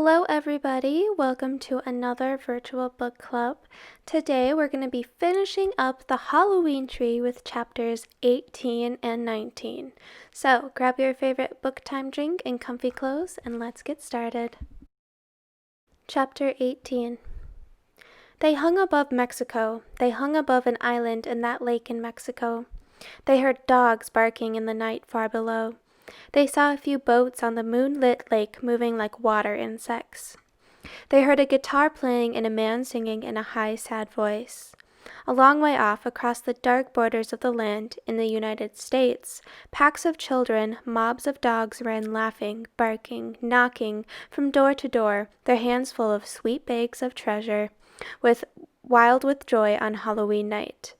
Hello everybody, welcome to another virtual book club. Today we're going to be finishing up the Halloween tree with chapters 18 and 19. So grab your favorite book time drink and comfy clothes and let's get started. Chapter 18. They hung above Mexico. They hung above an island in that lake in Mexico. They heard dogs barking in the night far below. They saw a few boats on the moonlit lake moving like water insects. They heard a guitar playing and a man singing in a high, sad voice. A long way off, across the dark borders of the land, in the United States, packs of children, mobs of dogs ran laughing, barking, knocking, from door to door, their hands full of sweet bags of treasure, wild with joy on Halloween night.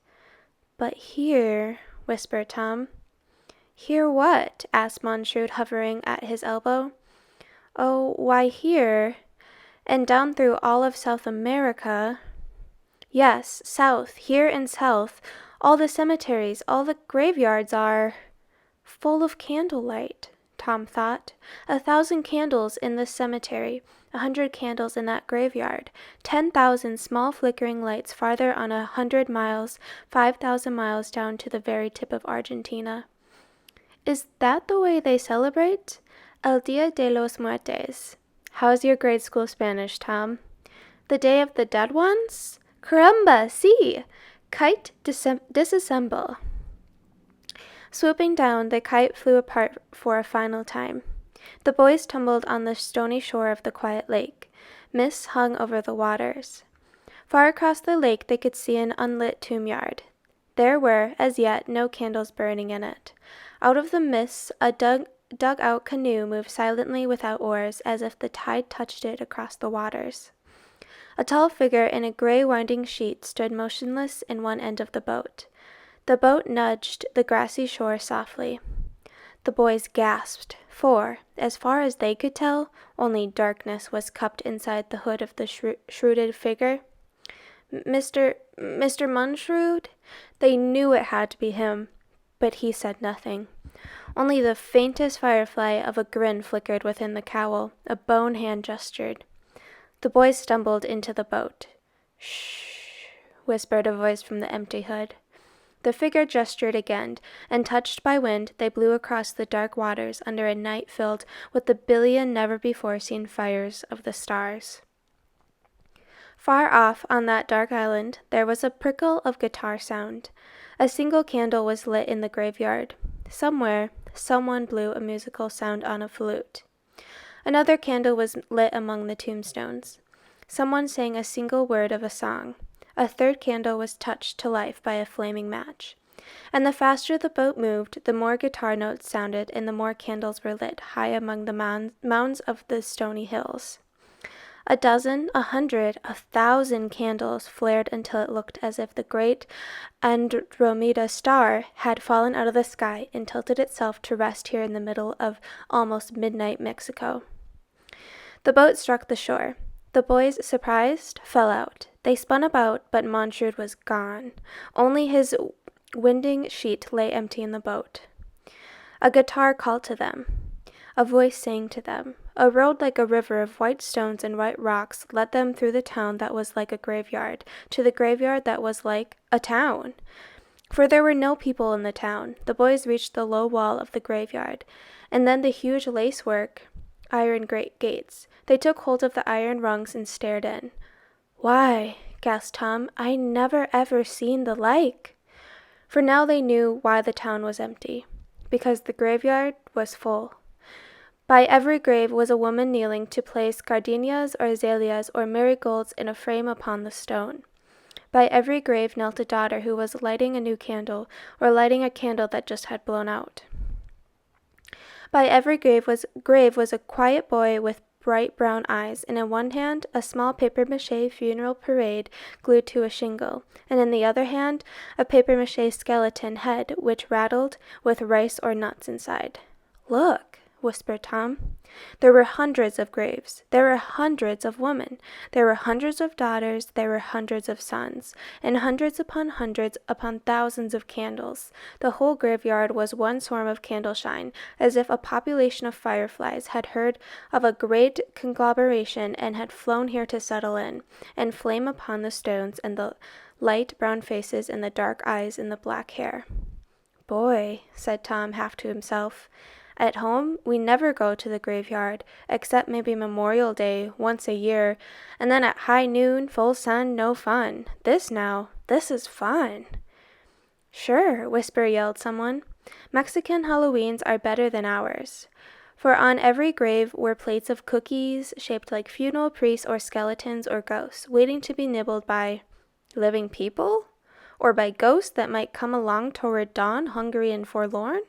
"But here," whispered Tom. "Here what?" asked Montrud, hovering at his elbow. "Oh, why here, and down through all of South America." "Yes, South, here in South, all the cemeteries, all the graveyards are full of candlelight," Tom thought. 1,000 candles in this cemetery, 100 candles in that graveyard, 10,000 small flickering lights farther on 100 miles, 5,000 miles down to the very tip of Argentina. "Is that the way they celebrate? El Dia de los Muertos. How's your grade school Spanish, Tom?" "The Day of the Dead Ones? Caramba, sí! Kite disassemble." Swooping down, the kite flew apart for a final time. The boys tumbled on the stony shore of the quiet lake. Mist hung over the waters. Far across the lake they could see an unlit tomb yard. There were, as yet, no candles burning in it. Out of the mists, a dug-out canoe moved silently without oars, as if the tide touched it across the waters. A tall figure in a gray winding sheet stood motionless in one end of the boat. The boat nudged the grassy shore softly. The boys gasped, for, as far as they could tell, only darkness was cupped inside the hood of the shrouded figure. Mr. Montrud?" They knew it had to be him, but he said nothing. Only the faintest firefly of a grin flickered within the cowl. A bone hand gestured. The boys stumbled into the boat. "Shh," whispered a voice from the empty hood. The figure gestured again, and touched by wind, they blew across the dark waters under a night filled with the billion never-before-seen fires of the stars. Far off on that dark island, there was a prickle of guitar sound. A single candle was lit in the graveyard. Somewhere, someone blew a musical sound on a flute. Another candle was lit among the tombstones. Someone sang a single word of a song. A third candle was touched to life by a flaming match. And the faster the boat moved, the more guitar notes sounded and the more candles were lit high among the mounds of the stony hills. 1,000, 100, 1,000 candles flared until it looked as if the great Andromeda star had fallen out of the sky and tilted itself to rest here in the middle of almost midnight Mexico. The boat struck the shore. The boys, surprised, fell out. They spun about, but Montrud was gone. Only his winding sheet lay empty in the boat. A guitar called to them. A voice sang to them. A road like a river of white stones and white rocks led them through the town that was like a graveyard, to the graveyard that was like a town. For there were no people in the town. The boys reached the low wall of the graveyard, and then the huge lacework iron great gates. They took hold of the iron rungs and stared in. "Why," gasped Tom, "I never ever seen the like." For now they knew why the town was empty. Because the graveyard was full. By every grave was a woman kneeling to place gardenias or azaleas or marigolds in a frame upon the stone. By every grave knelt a daughter who was lighting a new candle, or lighting a candle that just had blown out. By every grave was a quiet boy with bright brown eyes, and in one hand a small papier-mâché funeral parade glued to a shingle, and in the other hand a papier-mâché skeleton head which rattled with rice or nuts inside. "Look," whispered Tom. There were hundreds of graves. There were hundreds of women. There were hundreds of daughters. There were hundreds of sons, and hundreds upon thousands of candles. The whole graveyard was one swarm of candleshine, as if a population of fireflies had heard of a great conglomeration and had flown here to settle in, and flame upon the stones and the light brown faces and the dark eyes and the black hair. Boy, said Tom half to himself. At home, we never go to the graveyard, except maybe Memorial Day, once a year, and then at high noon, full sun, no fun. This is fun. Sure, yelled someone. Mexican Halloweens are better than ours. For on every grave were plates of cookies shaped like funeral priests or skeletons or ghosts, waiting to be nibbled by living people? Or by ghosts that might come along toward dawn, hungry and forlorn?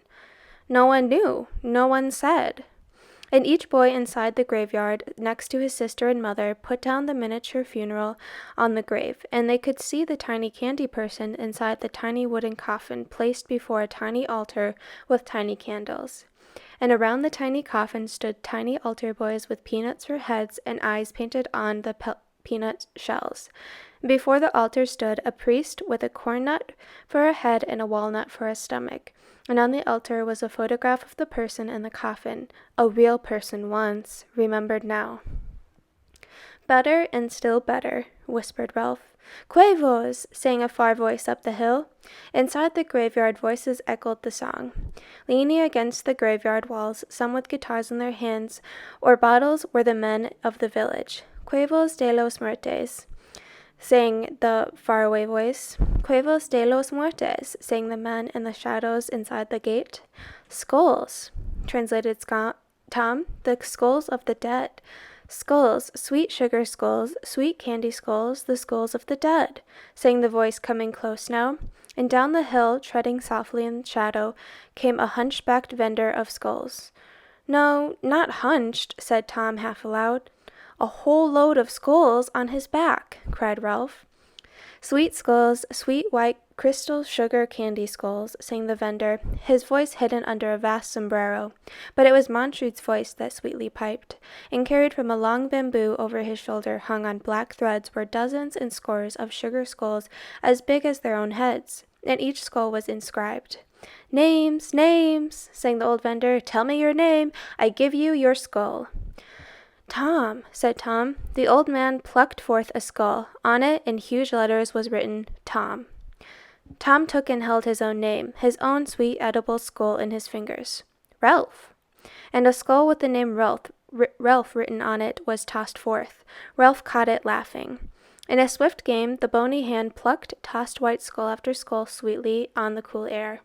No one knew. No one said. And each boy inside the graveyard, next to his sister and mother, put down the miniature funeral on the grave, and they could see the tiny candy person inside the tiny wooden coffin placed before a tiny altar with tiny candles. And around the tiny coffin stood tiny altar boys with peanuts for heads and eyes painted on the peanut shells. Before the altar stood a priest with a corn nut for a head and a walnut for a stomach. And on the altar was a photograph of the person in the coffin, a real person once, remembered now. Better and still better, whispered Ralph. Cuervos, sang a far voice up the hill. Inside the graveyard voices echoed the song. Leaning against the graveyard walls, some with guitars in their hands or bottles, were the men of the village. Cuervos de los Muertes, sang the faraway voice. Cuervos de los Muertes, sang the men in the shadows inside the gate. Skulls, translated Tom, the skulls of the dead. Skulls, sweet sugar skulls, sweet candy skulls, the skulls of the dead, sang the voice coming close now. And down the hill, treading softly in shadow, came a hunchbacked vendor of skulls. No, not hunched, said Tom half aloud. A whole load of skulls on his back, cried Ralph. Sweet skulls, sweet white crystal sugar candy skulls, sang the vendor, his voice hidden under a vast sombrero. But it was Montrude's voice that sweetly piped, and carried from a long bamboo over his shoulder hung on black threads were dozens and scores of sugar skulls as big as their own heads, and each skull was inscribed. Names, names, sang the old vendor. Tell me your name. I give you your skull. Tom, said Tom. The old man plucked forth a skull. On it, in huge letters, was written, Tom. Tom took and held his own name, his own sweet edible skull in his fingers. Ralph. And a skull with the name Ralph written on it was tossed forth. Ralph caught it, laughing. In a swift game, the bony hand plucked, tossed white skull after skull sweetly on the cool air.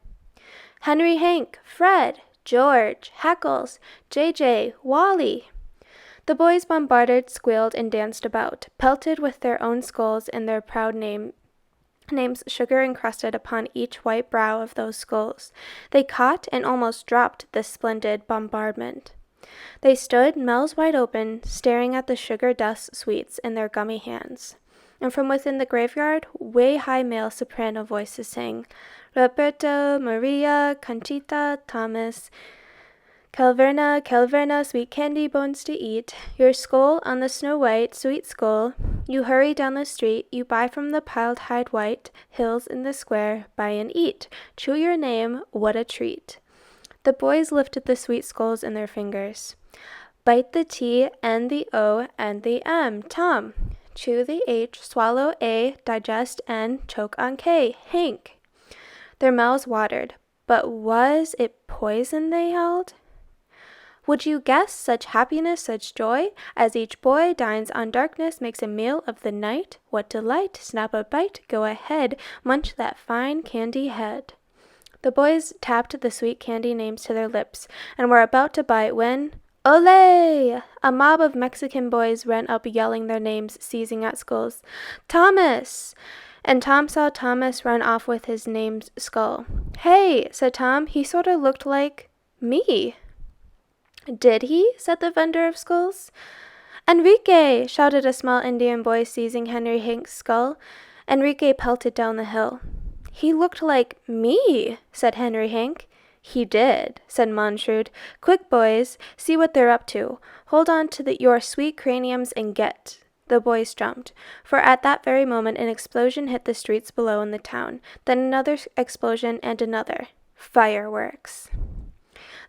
Henry Hank, Fred, George, Hackles, J.J., Wally. The boys bombarded, squealed, and danced about, pelted with their own skulls and their proud names sugar encrusted upon each white brow of those skulls. They caught and almost dropped this splendid bombardment. They stood, mouths wide open, staring at the sugar dust sweets in their gummy hands. And from within the graveyard, way-high male soprano voices sang, Roberto, Maria, Conchita, Thomas, Calverna, sweet candy bones to eat. Your skull on the snow-white, sweet skull. You hurry down the street, you buy from the piled hide white hills in the square, buy and eat. Chew your name, what a treat. The boys lifted the sweet skulls in their fingers. Bite the T and the O and the M, Tom. Chew the H, swallow A, digest N, choke on K, Hank. Their mouths watered. But was it poison they held? Would you guess such happiness, such joy, as each boy dines on darkness, makes a meal of the night? What delight! Snap a bite, go ahead, munch that fine candy head. The boys tapped the sweet candy names to their lips, and were about to bite when, Olé! A mob of Mexican boys ran up yelling their names, seizing at skulls. Thomas! And Tom saw Thomas run off with his name's skull. Hey, said Tom, he sort of looked like me. Did he? Said the vendor of skulls. Enrique! Shouted a small Indian boy, seizing Henry Hank's skull. Enrique pelted down the hill. He looked like me, said Henry Hank. He did, said Montrude. Quick, boys, see what they're up to. Hold on to your sweet craniums and get. The boys jumped, for at that very moment an explosion hit the streets below in the town, then another explosion and another. Fireworks.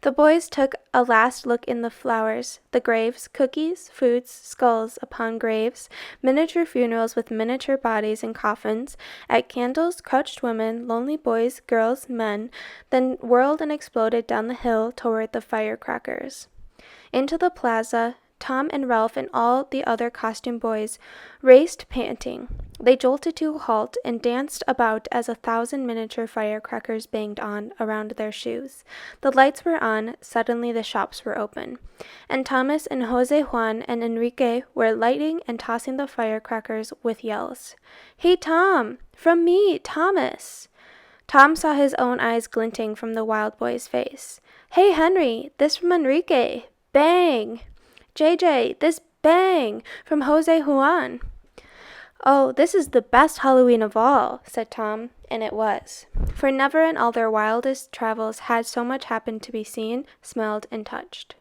The boys took a last look in the flowers, the graves, cookies, foods, skulls upon graves, miniature funerals with miniature bodies in coffins, at candles, crouched women, lonely boys, girls, men, then whirled and exploded down the hill toward the firecrackers. Into the plaza, Tom and Ralph and all the other costume boys raced panting. They jolted to a halt and danced about as 1,000 miniature firecrackers banged on around their shoes. The lights were on, suddenly the shops were open, and Thomas and Jose Juan and Enrique were lighting and tossing the firecrackers with yells. "Hey, Tom! From me, Thomas!" Tom saw his own eyes glinting from the wild boy's face. "Hey, Henry! This from Enrique! Bang! JJ, this bang! From Jose Juan!" "Oh, this is the best Halloween of all," said Tom, and it was. For never in all their wildest travels had so much happened to be seen, smelled, and touched.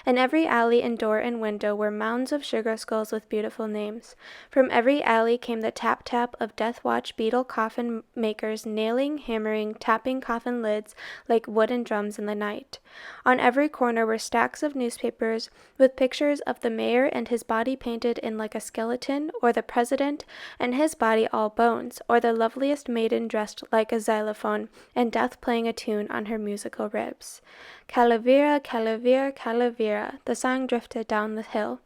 In every alley and door and window were mounds of sugar skulls with beautiful names. From every alley came the tap-tap of death-watch beetle coffin makers nailing, hammering, tapping coffin lids like wooden drums in the night. On every corner were stacks of newspapers with pictures of the mayor and his body painted in like a skeleton, or the president and his body all bones, or the loveliest maiden dressed like a xylophone and death playing a tune on her musical ribs. Calavera, Calavera, Calavera, the song drifted down the hill.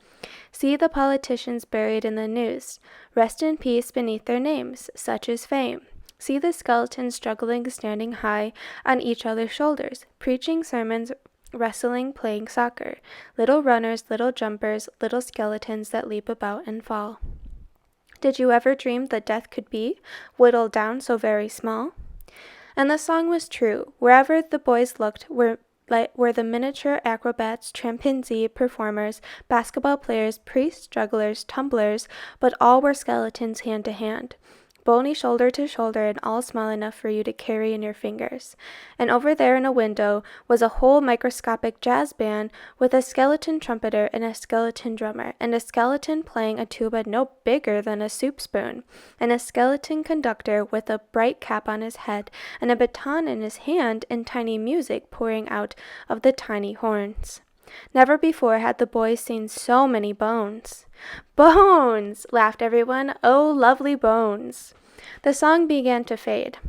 See the politicians buried in the news. Rest in peace beneath their names, such is fame. See the skeletons struggling, standing high on each other's shoulders, preaching sermons, wrestling, playing soccer. Little runners, little jumpers, little skeletons that leap about and fall. Did you ever dream that death could be whittled down so very small? And the song was true. Wherever the boys looked were the miniature acrobats, chimpanzee performers, basketball players, priests, jugglers, tumblers, but all were skeletons hand to hand, bony shoulder to shoulder, and all small enough for you to carry in your fingers. And over there in a window was a whole microscopic jazz band with a skeleton trumpeter and a skeleton drummer, and a skeleton playing a tuba no bigger than a soup spoon, and a skeleton conductor with a bright cap on his head and a baton in his hand, and tiny music pouring out of the tiny horns. Never before had the boys seen so many bones. "Bones!" laughed everyone. "Oh, lovely bones!" The song began to fade.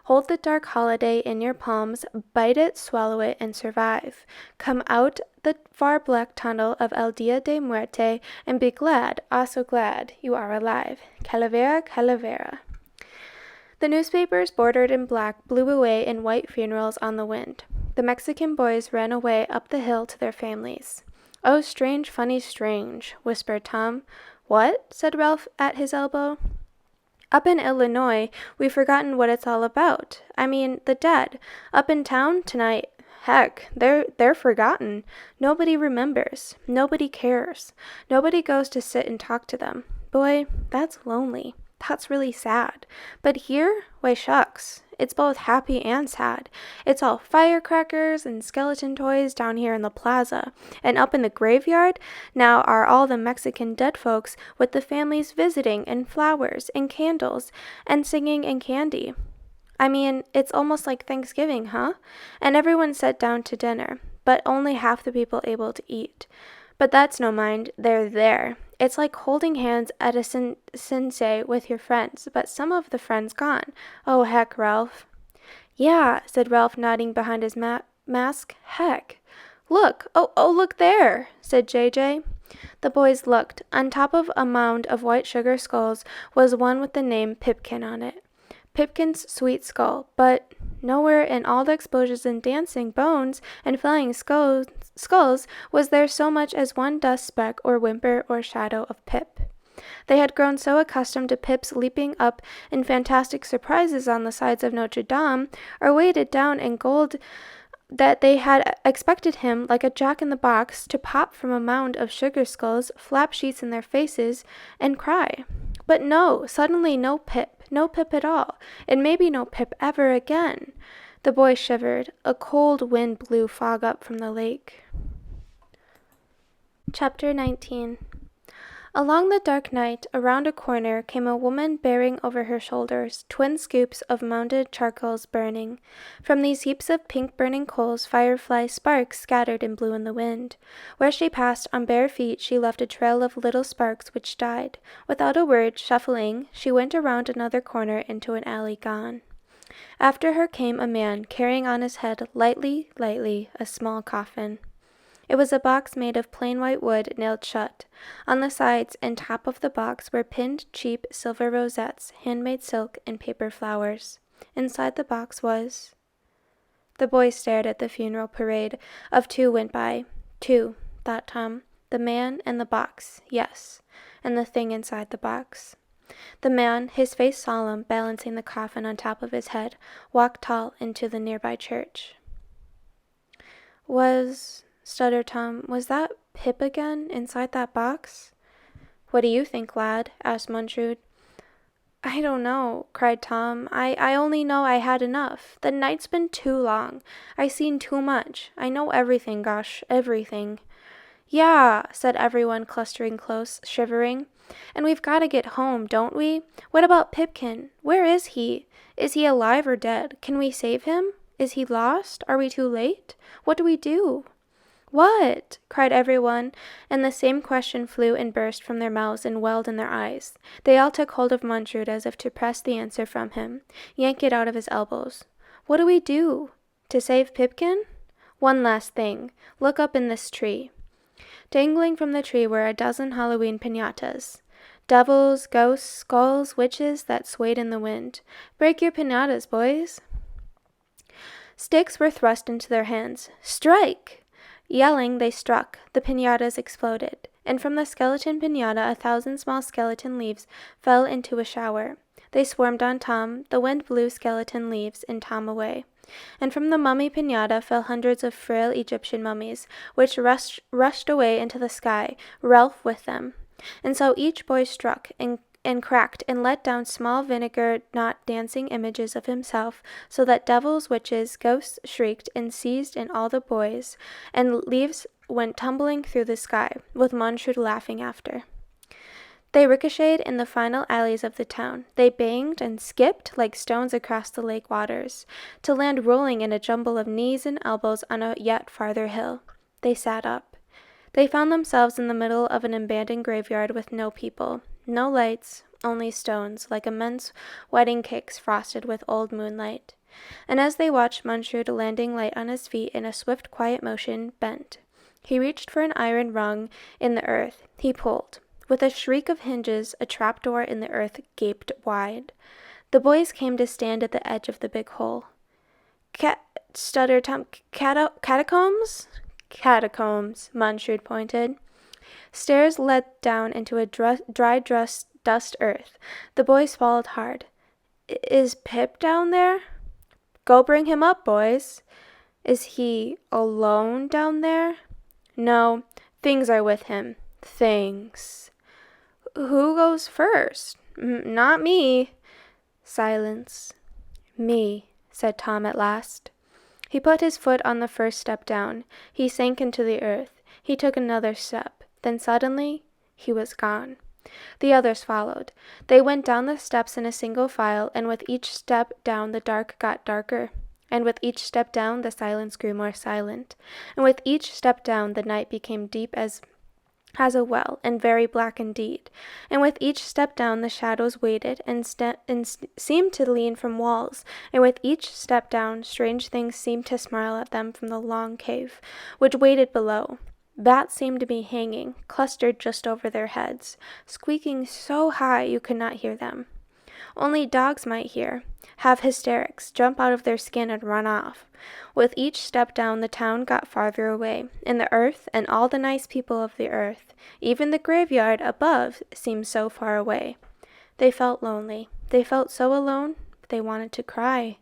Hold the dark holiday in your palms, bite it, swallow it, and survive. Come out the far black tunnel of El Dia de Muerte and be glad, ah so glad, you are alive. Calavera, Calavera. The newspapers, bordered in black, blew away in white funerals on the wind. The Mexican boys ran away up the hill to their families. "Oh, strange, funny, strange," whispered Tom. "What?" said Ralph at his elbow. "Up in Illinois, we've forgotten what it's all about. I mean, the dead. Up in town tonight, heck, they're forgotten. Nobody remembers. Nobody cares. Nobody goes to sit and talk to them. Boy, that's lonely. That's really sad. But here, why shucks, it's both happy and sad. It's all firecrackers and skeleton toys down here in the plaza. And up in the graveyard, now are all the Mexican dead folks with the families visiting, and flowers and candles and singing and candy. I mean, it's almost like Thanksgiving, huh? And everyone sat down to dinner, but only half the people able to eat. But that's no mind, they're there. It's like holding hands at a sensei with your friends, but some of the friends gone. Oh, heck, Ralph. "Yeah," said Ralph, nodding behind his mask. "Heck." "Look, oh, look there," said JJ. The boys looked. On top of a mound of white sugar skulls was one with the name Pipkin on it. Pipkin's sweet skull, but nowhere in all the explosions and dancing bones and flying skulls was there so much as one dust speck or whimper or shadow of Pip. They had grown so accustomed to Pip's leaping up in fantastic surprises on the sides of Notre Dame, or weighted down in gold, that they had expected him, like a jack-in-the-box, to pop from a mound of sugar skulls, flap sheets in their faces, and cry. But no, suddenly no Pip at all, and maybe no Pip ever again. The boy shivered. A cold wind blew fog up from the lake. Chapter 19. Along the dark night, around a corner, came a woman bearing over her shoulders twin scoops of mounded charcoals burning. From these heaps of pink burning coals, firefly sparks scattered and blew in the wind. Where she passed on bare feet, she left a trail of little sparks which died. Without a word, shuffling, she went around another corner into an alley gone. After her came a man, carrying on his head, lightly, a small coffin. It was a box made of plain white wood, nailed shut. On the sides and top of the box were pinned cheap silver rosettes, handmade silk, and paper flowers. Inside the box was... The boy stared at the funeral parade of two went by. Two, thought Tom. The man and the box, yes, and the thing inside the box. The man, his face solemn, balancing the coffin on top of his head, walked tall into the nearby church. Stuttered Tom. Was that Pip again, inside that box? What do you think, lad? Asked Munchausen. I don't know, cried Tom. I only know I had enough. The night's been too long. I seen too much. I know everything, gosh, everything. Yeah, said everyone clustering close, shivering. And we've got to get home, don't we? What about Pipkin? Where is he? Is he alive or dead? Can we save him? Is he lost? Are we too late? What do we do? What? Cried everyone, and the same question flew and burst from their mouths and welled in their eyes. They all took hold of Munchausen as if to press the answer from him, yank it out of his elbows. What do we do? To save Pipkin? One last thing. Look up in this tree. Dangling from the tree were a dozen Halloween piñatas. Devils, ghosts, skulls, witches that swayed in the wind. Break your piñatas, boys. Sticks were thrust into their hands. Strike! Yelling, they struck. The piñatas exploded, and from the skeleton piñata 1,000 small skeleton leaves fell into a shower. They swarmed on Tom. The wind blew skeleton leaves and Tom away. And from the mummy piñata fell hundreds of frail Egyptian mummies, which rushed away into the sky, Ralph with them. And so each boy struck and cracked and let down small vinegar knot dancing images of himself, so that devils, witches, ghosts shrieked and seized in all the boys, and leaves went tumbling through the sky, with Munchausen laughing after. They ricocheted in the final alleys of the town. They banged and skipped like stones across the lake waters, to land rolling in a jumble of knees and elbows on a yet farther hill. They sat up. They found themselves in the middle of an abandoned graveyard with no people, no lights, only stones, like immense wedding cakes frosted with old moonlight. And as they watched Munchausen landing light on his feet in a swift, quiet motion, bent. He reached for an iron rung in the earth. He pulled. With a shriek of hinges, a trapdoor in the earth gaped wide. The boys came to stand at the edge of the big hole. Stuttered Tom. Catacombs? Catacombs, Munchausen pointed. Stairs led down into a dry dust earth. The boys swallowed hard. Is Pip down there? Go bring him up, boys. Is he alone down there? No, things are with him. Things. Who goes first? Not me. Silence. Me, said Tom at last. He put his foot on the first step down. He sank into the earth. He took another step. Then suddenly, he was gone. The others followed. They went down the steps in a single file, and with each step down the dark got darker. And with each step down the silence grew more silent. And with each step down the night became deep as a well, and very black indeed. And with each step down the shadows waited and seemed to lean from walls, and with each step down strange things seemed to smile at them from the long cave, which waited below. Bats seemed to be hanging, clustered just over their heads, squeaking so high you could not hear them. Only dogs might hear, have hysterics, jump out of their skin and run off. With each step down the town got farther away, and the earth and all the nice people of the earth, even the graveyard above, seemed so far away. They felt lonely. They felt so alone, they wanted to cry.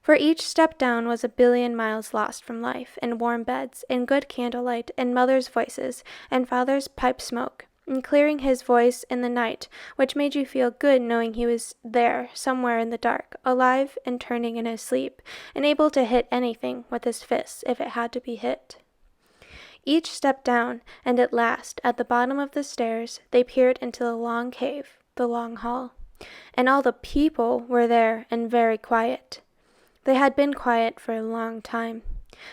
For each step down was 1,000,000,000 miles lost from life, and warm beds, and good candlelight, and mothers' voices, and father's pipe smoke. and clearing his voice in the night, which made you feel good knowing he was there, somewhere in the dark, alive and turning in his sleep, and able to hit anything with his fists if it had to be hit. Each stepped down, and at last, at the bottom of the stairs, they peered into the long cave, the long hall. And all the people were there and very quiet. They had been quiet for a long time.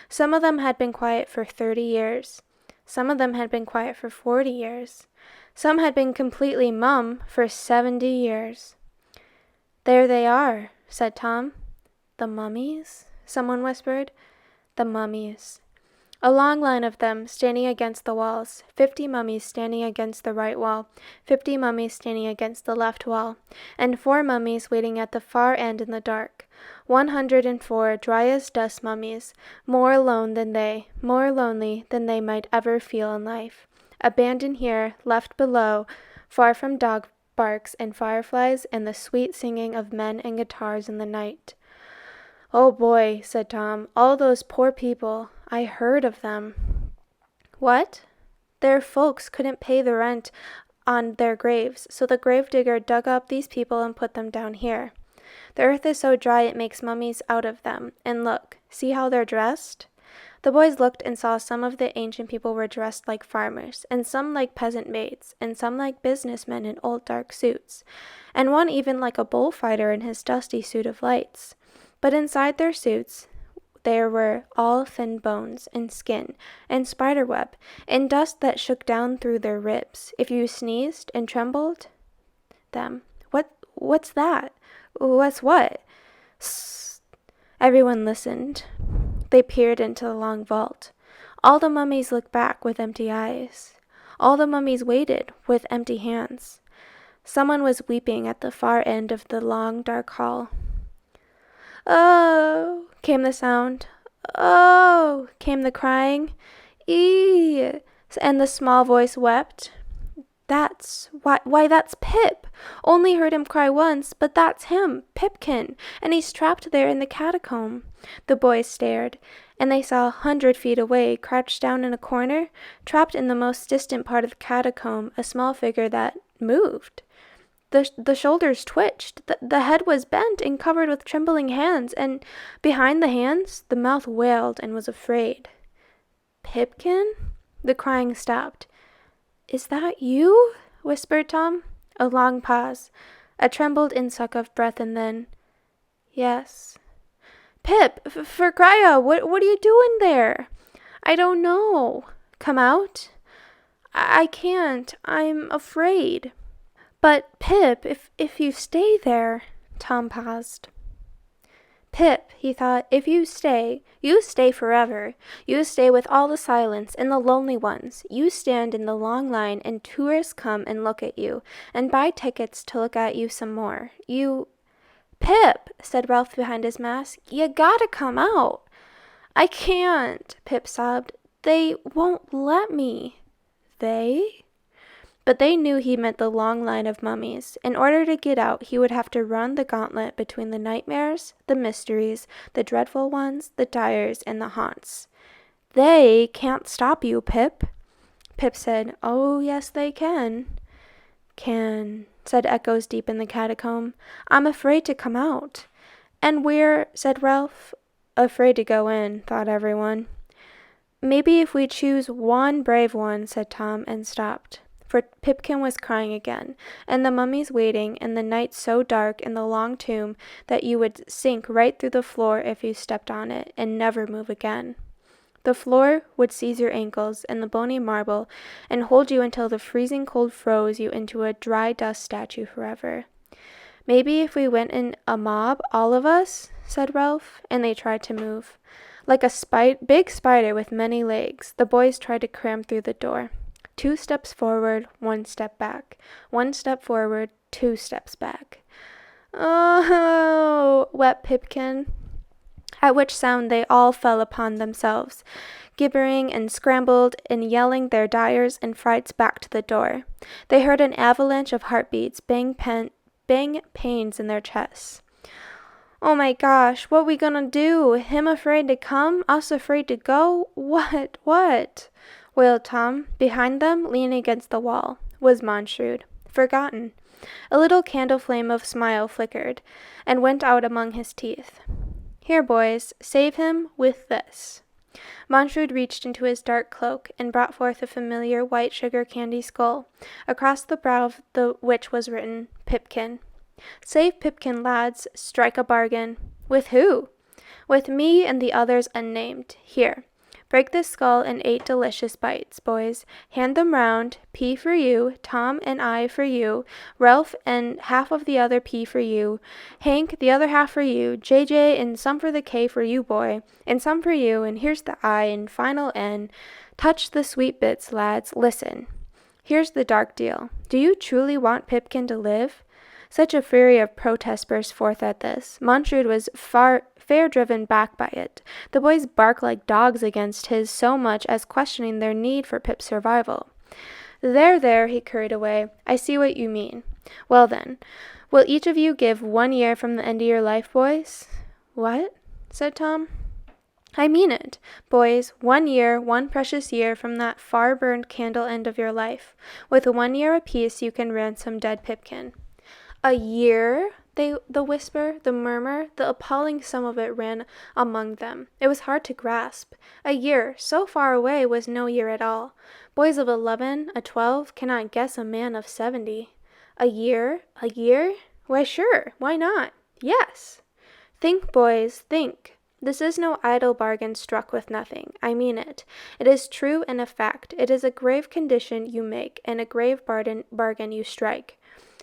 Some of them had been quiet for 30 years. Some of them had been quiet for 40 years. Some had been completely mum for 70 years. "There they are," said Tom. "The mummies?" someone whispered. "The mummies." A long line of them standing against the walls, 50 mummies standing against the right wall, 50 mummies standing against the left wall, and 4 mummies waiting at the far end in the dark. 104 dry as dust mummies, more alone than they, more lonely than they might ever feel in life. Abandoned here, left below, far from dog barks and fireflies and the sweet singing of men and guitars in the night. "Oh boy," said Tom, "all those poor people. I heard of them." "What?" "Their folks couldn't pay the rent on their graves, so the gravedigger dug up these people and put them down here. The earth is so dry it makes mummies out of them. And look, see how they're dressed?" The boys looked and saw some of the ancient people were dressed like farmers, and some like peasant maids, and some like businessmen in old dark suits, and one even like a bullfighter in his dusty suit of lights. But inside their suits there were all thin bones, and skin, and spiderweb, and dust that shook down through their ribs, if you sneezed and trembled them. What's that? What's what?" "Sssst." Everyone listened. They peered into the long vault. All the mummies looked back with empty eyes. All the mummies waited with empty hands. Someone was weeping at the far end of the long, dark hall. "Oh," came the sound. "Oh," came the crying. "Ee," and the small voice wept. Why, that's Pip. Only heard him cry once, but that's him, Pipkin, and he's trapped there in the catacomb." The boys stared, and they saw 100 feet away, crouched down in a corner, trapped in the most distant part of the catacomb, a small figure that moved. The shoulders twitched, the head was bent and covered with trembling hands, and behind the hands, the mouth wailed and was afraid. "Pipkin?" The crying stopped. "Is that you?" whispered Tom. A long pause, a trembled insuck of breath, and then, "Yes." "Pip, for Krya, what are you doing there?" "I don't know." "Come out." I can't. I'm afraid." "But, Pip, if you stay there—" Tom paused. "Pip," he thought, "if you stay forever. You stay with all the silence and the lonely ones. You stand in the long line and tourists come and look at you and buy tickets to look at you some more. You—" "Pip," said Ralph behind his mask, "you gotta come out." "I can't," Pip sobbed. "They won't let me." "They?" But they knew he meant the long line of mummies. In order to get out, he would have to run the gauntlet between the nightmares, the mysteries, the dreadful ones, the dyers, and the haunts. "They can't stop you, Pip." Pip said, "Oh, yes, they can." "Can," said echoes deep in the catacomb. "I'm afraid to come out." "And we're," said Ralph. "Afraid to go in," thought everyone. "Maybe if we choose one brave one," said Tom, and stopped. For Pipkin was crying again, and the mummies waiting, and the night so dark in the long tomb that you would sink right through the floor if you stepped on it, and never move again. The floor would seize your ankles and the bony marble, and hold you until the freezing cold froze you into a dry dust statue forever. "Maybe if we went in a mob, all of us," said Ralph, and they tried to move. Like a big spider with many legs, the boys tried to cram through the door. 2 steps forward, 1 step back. 1 step forward, 2 steps back. "Oh," wept Pipkin, at which sound they all fell upon themselves, gibbering and scrambled and yelling their dyers and frights back to the door. They heard an avalanche of heartbeats, bang pains in their chests. "Oh my gosh, what we gonna do? Him afraid to come, us afraid to go? What?" wailed Tom, behind them, leaning against the wall. was Montrude, forgotten. A little candle flame of smile flickered, and went out among his teeth. Here, boys, save him with this. Montrude reached into his dark cloak and brought forth a familiar white sugar candy skull, across the brow of which was written, Pipkin. Save Pipkin, lads, strike a bargain. With who? With me and the others unnamed. Here, break this skull in 8 delicious bites, boys. Hand them round. P for you, Tom and I for you, Ralph and half of the other P for you, Hank the other half for you, JJ and some for the K for you, boy, and some for you, and here's the I and final N. Touch the sweet bits, lads. Listen. Here's the dark deal. Do you truly want Pipkin to live? Such a fury of protest burst forth at this. Montrude was fair driven back by it. The boys barked like dogs against his so much as questioning their need for Pip's survival. There, he curried away. I see what you mean. Well then, will each of you give 1 year from the end of your life, boys? What? Said Tom. I mean it, boys, 1 year, 1 precious year from that far-burned candle end of your life. With 1 year apiece you can ransom dead Pipkin. A year? The whisper, the murmur, the appalling sum of it ran among them. It was hard to grasp. A year, so far away, was no year at all. Boys of 11, 12, cannot guess a man of 70. A year? A year? Why, sure, why not? Yes. Think, boys, think. This is no idle bargain struck with nothing. I mean it. It is true and a fact. It is a grave condition you make, and a grave bargain you strike.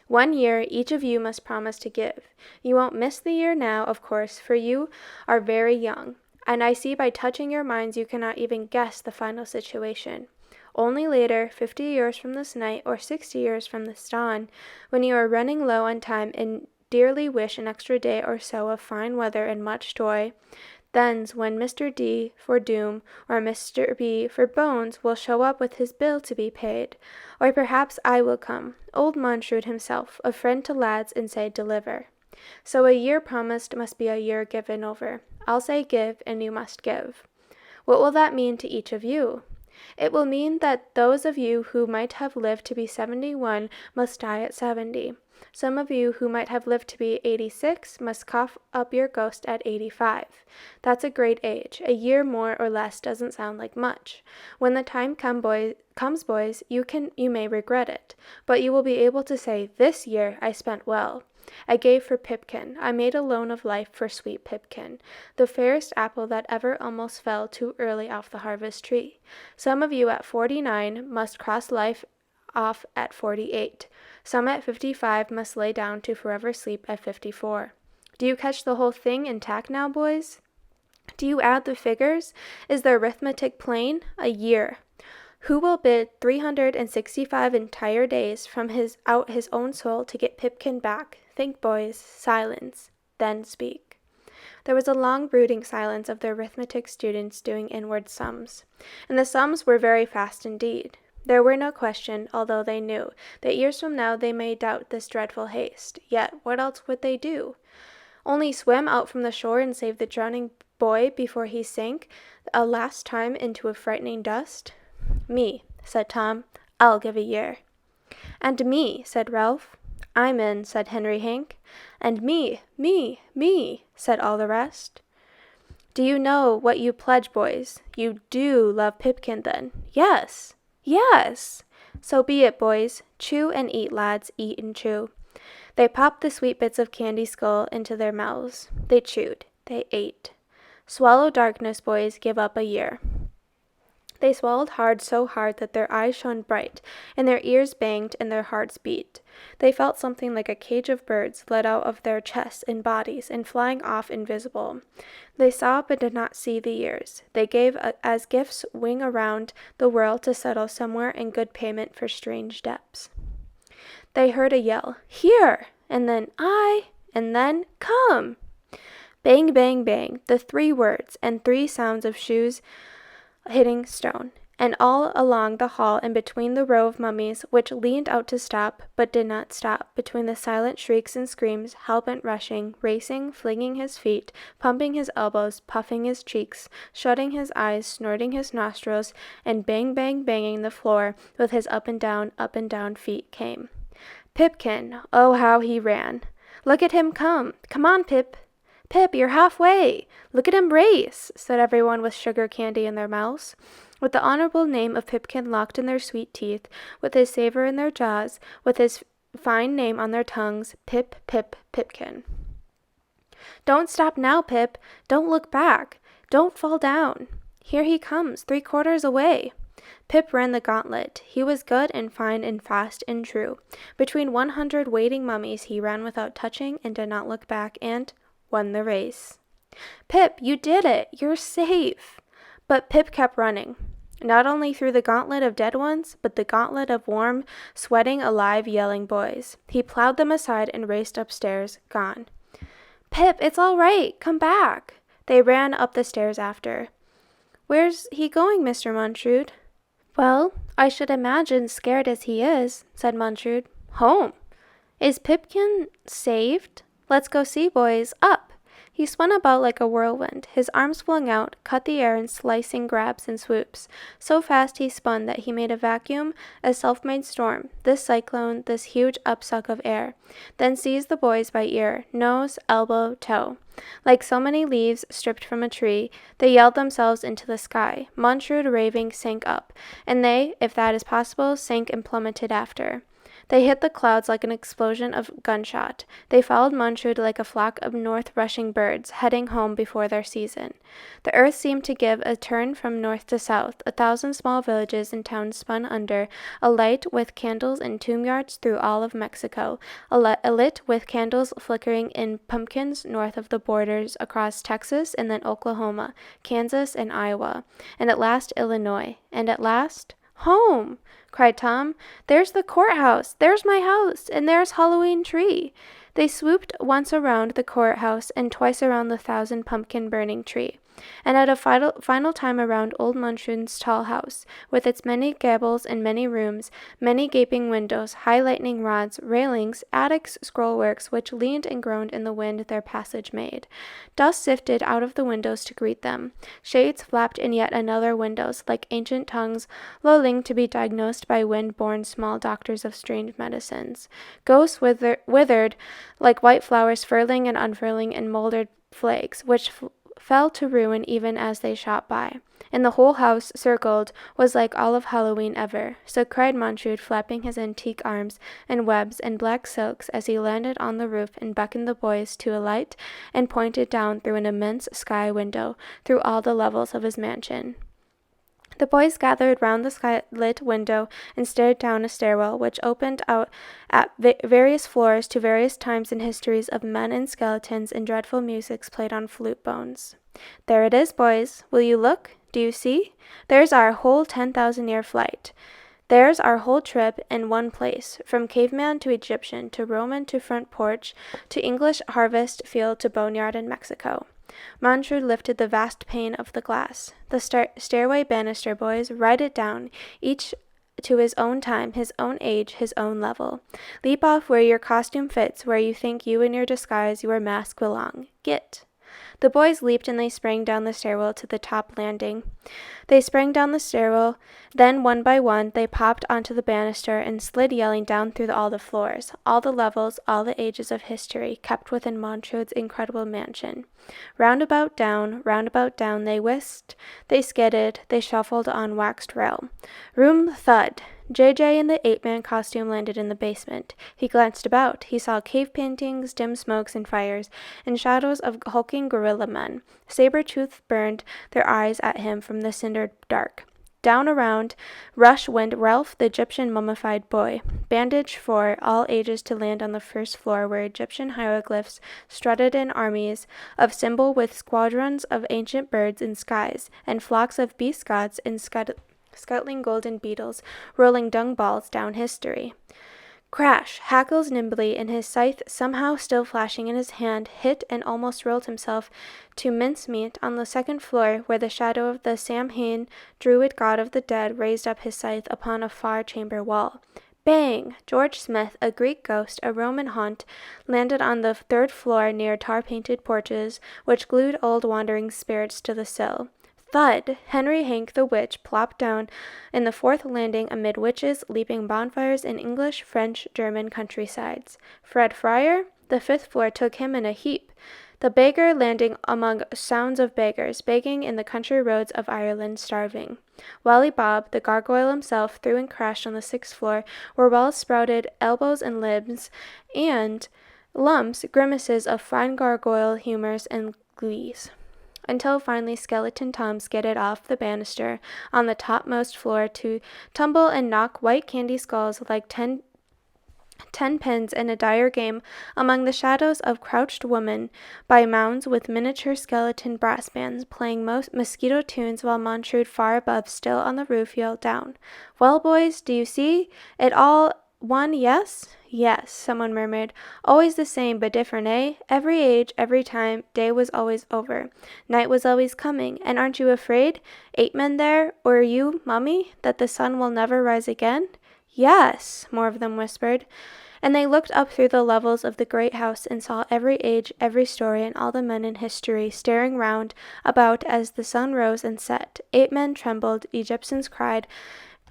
1 year each of you must promise to give. You won't miss the year now, of course, for you are very young, and I see by touching your minds you cannot even guess the final situation. Only later, 50 years from this night, or 60 years from this dawn, when you are running low on time and dearly wish an extra day or so of fine weather and much joy, then's when Mr. D for Doom or Mr. B for Bones will show up with his bill to be paid. Or perhaps I will come, old Montrude himself, a friend to lads, and say deliver. So a year promised must be a year given over. I'll say give, and you must give. What will that mean to each of you? It will mean that those of you who might have lived to be 71 must die at 70. Some of you who might have lived to be 86 must cough up your ghost at 85. That's a great age. A year more or less doesn't sound like much. When the time comes, boys, you may regret it, but you will be able to say, this year I spent well. I gave for Pipkin. I made a loan of life for sweet Pipkin, the fairest apple that ever almost fell too early off the harvest tree. Some of you at 49 must cross life off at 48. Some at 55 must lay down to forever sleep at 54. Do you catch the whole thing intact now, boys? Do you add the figures? Is the arithmetic plain? A year. Who will bid 365 entire days from his own soul to get Pipkin back? Think, boys. Silence. Then speak. There was a long brooding silence of the arithmetic students doing inward sums, and the sums were very fast indeed. There were no question, although they knew, that years from now they may doubt this dreadful haste. Yet what else would they do? Only swim out from the shore and save the drowning boy before he sank a last time into a frightening dust? Me, said Tom. I'll give a year. And me, said Ralph. I'm in, said Henry Hank. And me, said all the rest. Do you know what you pledge, boys? You do love Pipkin, then? Yes. Yes! So be it, boys. Chew and eat, lads, eat and chew. They popped the sweet bits of candy skull into their mouths. They chewed. They ate. Swallow darkness, boys, give up a year. They swallowed hard, so hard that their eyes shone bright, and their ears banged, and their hearts beat. They felt something like a cage of birds let out of their chests and bodies, and flying off invisible. They saw but did not see the years. They gave as gifts wing around the world to settle somewhere in good payment for strange depths. They heard a yell, "Here!" and then "I!" and then "Come!" Bang, bang, bang, the 3 words, and 3 sounds of shoes hitting stone. and all along the hall and between the row of mummies, which leaned out to stop, but did not stop, between the silent shrieks and screams, hell-bent rushing, racing, flinging his feet, pumping his elbows, puffing his cheeks, shutting his eyes, snorting his nostrils, and bang, bang, banging the floor with his up and down feet came. Pipkin, oh how he ran! Look at him come! Come on, Pip! Pip, you're halfway! Look at him race! Said everyone with sugar candy in their mouths. With the honorable name of Pipkin locked in their sweet teeth, with his savor in their jaws, with his fine name on their tongues, Pip, Pip, Pipkin. Don't stop now, Pip. Don't look back. Don't fall down. Here he comes, 3/4 away. Pip ran the gauntlet. He was good and fine and fast and true. Between 100 waiting mummies he ran without touching and did not look back and won the race. Pip, you did it! You're safe! But Pip kept running. Not only through the gauntlet of dead ones, but the gauntlet of warm, sweating, alive, yelling boys. He plowed them aside and raced upstairs, gone. Pip, it's all right. Come back. They ran up the stairs after. Where's he going, Mr. Montrude? Well, I should imagine, scared as he is, said Montrude. Home. Is Pipkin saved? Let's go see, boys. Up! He spun about like a whirlwind. His arms flung out, cut the air in slicing grabs and swoops. So fast he spun that he made a vacuum, a self-made storm, this cyclone, this huge upsuck of air. Then seized the boys by ear, nose, elbow, toe. Like so many leaves stripped from a tree, they yelled themselves into the sky. Montrude, raving, sank up, and they, if that is possible, sank and plummeted after. They hit the clouds like an explosion of gunshot. They followed Montrude like a flock of north-rushing birds, heading home before their season. The earth seemed to give a turn from north to south. 1,000 small villages and towns spun under, alight with candles in tomb yards through all of Mexico, alit with candles flickering in pumpkins north of the borders across Texas and then Oklahoma, Kansas, and Iowa, and at last Illinois, and at last home! Cried Tom. There's the courthouse, there's my house, and there's Halloween tree. They swooped once around the courthouse and twice around the 1,000 pumpkin burning tree, and at a final time around old Montrude's tall house, with its many gables and many rooms, many gaping windows, high lightning rods, railings, attics, scrollworks, which leaned and groaned in the wind their passage made. Dust sifted out of the windows to greet them. Shades flapped in yet another windows, like ancient tongues, lolling to be diagnosed by wind-born small doctors of strange medicines. Ghosts withered like white flowers furling and unfurling in mouldered flakes, which fell to ruin even as they shot by. And the whole house, circled, was like all of Halloween ever. So cried Montrude, flapping his antique arms and webs and black silks as he landed on the roof and beckoned the boys to alight and pointed down through an immense sky window, through all the levels of his mansion. The boys gathered round the sky-lit window and stared down a stairwell which opened out at various floors to various times and histories of men and skeletons, and dreadful musics played on flute bones. There it is, boys. Will you look? Do you see? There's our whole 10,000-year flight. There's our whole trip in one place, from caveman to Egyptian, to Roman to front porch, to English harvest field to boneyard in Mexico. Montrude lifted the vast pane of the glass. The stairway banister, boys, write it down, each to his own time, his own age, his own level. Leap off where your costume fits, where you think you and your disguise, your mask belong. Get! The boys leaped and they sprang down the stairwell to the top landing. They sprang down the stairwell, then one by one they popped onto the banister and slid yelling down through all the floors, all the levels, all the ages of history, kept within Montrude's incredible mansion. Roundabout down they whisked, they skidded, they shuffled on waxed rail. Room thud! JJ in the 8-man costume landed in the basement. He glanced about. He saw cave paintings, dim smokes and fires, and shadows of hulking gorilla men. Saber-tooth burned their eyes at him from the cindered dark. Down around rush went Ralph, the Egyptian mummified boy, bandaged for all ages to land on the first floor where Egyptian hieroglyphs strutted in armies of symbol with squadrons of ancient birds in skies, and flocks of beast gods and scuttling golden beetles, rolling dung balls down history. Crash! Hackles nimbly, and his scythe somehow still flashing in his hand, hit and almost rolled himself to mincemeat on the second floor, where the shadow of the Samhain druid god of the dead raised up his scythe upon a far chamber wall. Bang! George Smith, a Greek ghost, a Roman haunt, landed on the third floor near tar-painted porches, which glued old wandering spirits to the sill. Thud! Henry Hank the witch plopped down in the fourth landing amid witches leaping bonfires in English, French, German countrysides. Fred Fryer? The fifth floor took him in a heap. The beggar landing among sounds of beggars, begging in the country roads of Ireland, starving. Wally Bob, the gargoyle himself, threw and crashed on the sixth floor, where well-sprouted elbows and limbs, and lumps, grimaces of fine gargoyle humors and glees, until finally Skeleton Tom skidded off the banister on the topmost floor to tumble and knock white candy skulls like ten pins in a dire game among the shadows of crouched women by mounds with miniature skeleton brass bands playing mosquito tunes, while Montrude far above, still on the roof, yelled down, "Well, boys, do you see it all one, yes?" "Yes," someone murmured. "Always the same, but different, eh? Every age, every time, day was always over. Night was always coming. And aren't you afraid, Ape Men there, or you, Mummy, that the sun will never rise again?" "Yes," more of them whispered. And they looked up through the levels of the great house and saw every age, every story, and all the men in history staring round about as the sun rose and set. Ape men trembled, Egyptians cried,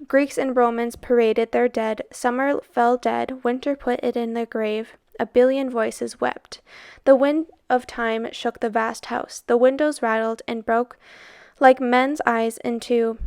Greeks and Romans paraded their dead, summer fell dead, winter put it in the grave. A billion voices wept. The wind of time shook the vast house. The windows rattled and broke like men's eyes into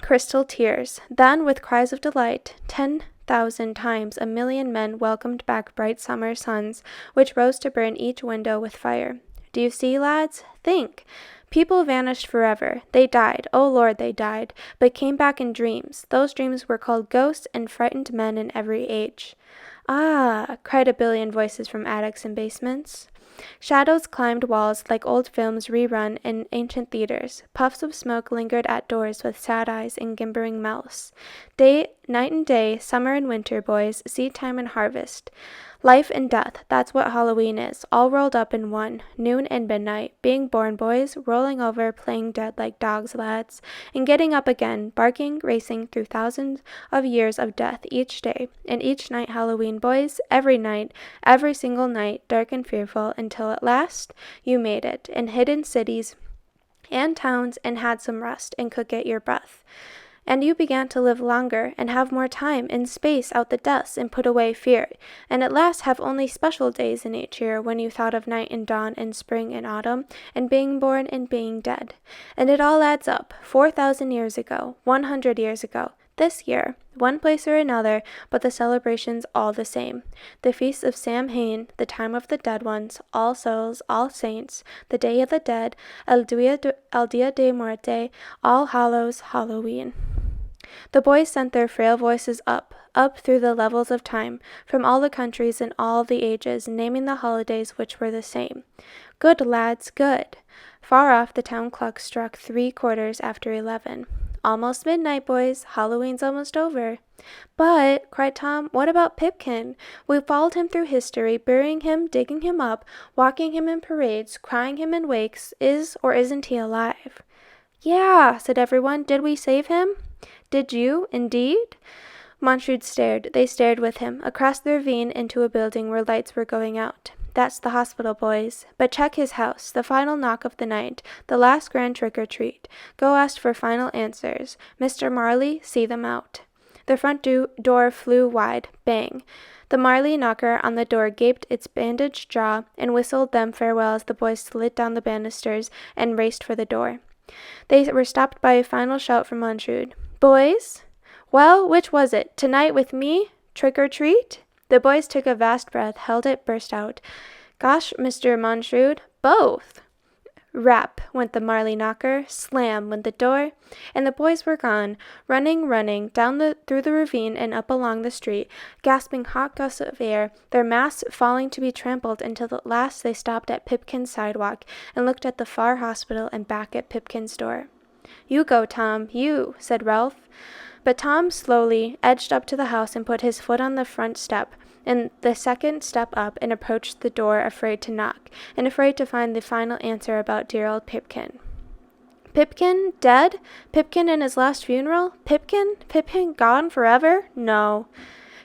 crystal tears. Then, with cries of delight, 10,000 times a million men welcomed back bright summer suns, which rose to burn each window with fire. Do you see, lads? Think! People vanished forever. They died. Oh, Lord, they died, but came back in dreams. Those dreams were called ghosts and frightened men in every age. Ah! Cried a billion voices from attics and basements. Shadows climbed walls like old films rerun in ancient theaters. Puffs of smoke lingered at doors with sad eyes and gimbering mouths. Night and day, summer and winter, boys, seed time and harvest. Life and death, that's what Halloween is, all rolled up in one. Noon and midnight. Being born, boys, rolling over, playing dead like dogs, lads, and getting up again, barking, racing through thousands of years of death each day. And each night Halloween, boys, every night, every single night, dark and fearful, until at last you made it, in hidden cities and towns, and had some rest, and could get your breath. And you began to live longer, and have more time and space out the deaths, and put away fear, and at last have only special days in each year when you thought of night and dawn and spring and autumn, and being born and being dead. And it all adds up, 4,000 years ago, 100 years ago, this year, one place or another, but the celebration's all the same. The feast of Samhain, the time of the dead ones, All Souls, All Saints, the Day of the Dead, El Dia de Muerte, All Hallows, Halloween. The boys sent their frail voices up through the levels of time, from all the countries and all the ages, naming the holidays which were the same. Good, lads, good. Far off the town clock struck 11:15. Almost midnight, boys. Halloween's almost over. But, cried Tom, what about Pipkin? We followed him through history, burying him, digging him up, walking him in parades, crying him in wakes. Is or isn't he alive? Yeah, said everyone. Did we save him? Did you, indeed? Montrude stared. They stared with him, across the ravine into a building where lights were going out. That's the hospital, boys. But check his house. The final knock of the night. The last grand trick-or-treat. Go ask for final answers. Mr. Marley, see them out. The front door flew wide. Bang. The Marley knocker on the door gaped its bandaged jaw and whistled them farewell as the boys slid down the banisters and raced for the door. They were stopped by a final shout from Montrude. Boys? Well, which was it? Tonight with me? Trick or treat? The boys took a vast breath, held it, burst out. Gosh, Mr. Montrude, both! Rap went the Marley knocker, slam went the door, and the boys were gone, running, through the ravine and up along the street, gasping hot gusts of air, their masks falling to be trampled until at last they stopped at Pipkin's sidewalk and looked at the far hospital and back at Pipkin's door. You go, Tom, you, said Ralph. But Tom slowly edged up to the house and put his foot on the front step and the second step up and approached the door, afraid to knock and afraid to find the final answer about dear old Pipkin. Pipkin dead? Pipkin in his last funeral? Pipkin? Pipkin gone forever? No.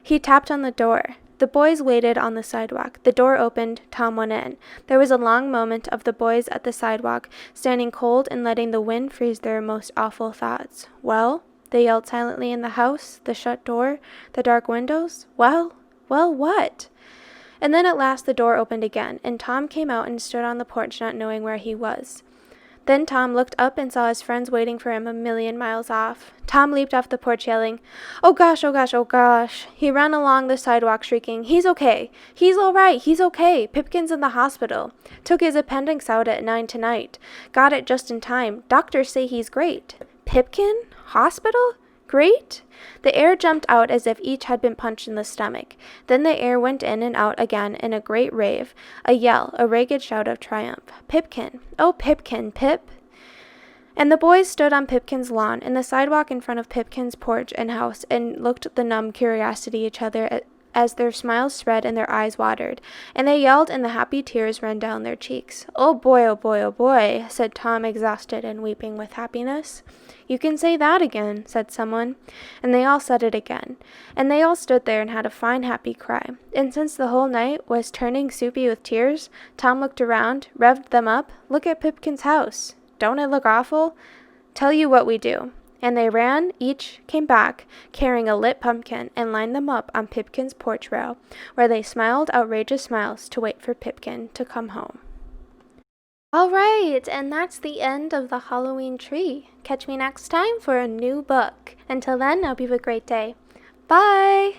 He tapped on the door. The boys waited on the sidewalk. The door opened. Tom went in. There was a long moment of the boys at the sidewalk, standing cold and letting the wind freeze their most awful thoughts. Well? They yelled silently in the house, the shut door, the dark windows. Well, what? And then at last the door opened again, and Tom came out and stood on the porch not knowing where he was. Then Tom looked up and saw his friends waiting for him a million miles off. Tom leaped off the porch yelling, "Oh gosh, oh gosh, oh gosh." He ran along the sidewalk shrieking, "He's okay. He's all right. He's okay. Pipkin's in the hospital. Took his appendix out at 9 tonight. Got it just in time. Doctors say he's great." Pipkin? Hospital? Great? The air jumped out as if each had been punched in the stomach. Then the air went in and out again in a great rave, a yell, a ragged shout of triumph. Pipkin! Oh, Pipkin, Pip! And the boys stood on Pipkin's lawn, in the sidewalk in front of Pipkin's porch and house, and looked the numb curiosity each other as their smiles spread and their eyes watered, and they yelled and the happy tears ran down their cheeks. "Oh boy, oh boy, oh boy," said Tom, exhausted and weeping with happiness. "You can say that again," said someone, and they all said it again, and they all stood there and had a fine happy cry. And since the whole night was turning soupy with tears, Tom looked around, revved them up. "Look at Pipkin's house. Don't it look awful? Tell you what we do." And they ran, each came back, carrying a lit pumpkin, and lined them up on Pipkin's porch rail, where they smiled outrageous smiles to wait for Pipkin to come home. All right, and that's the end of the Halloween tree. Catch me next time for a new book. Until then, I hope you have a great day. Bye!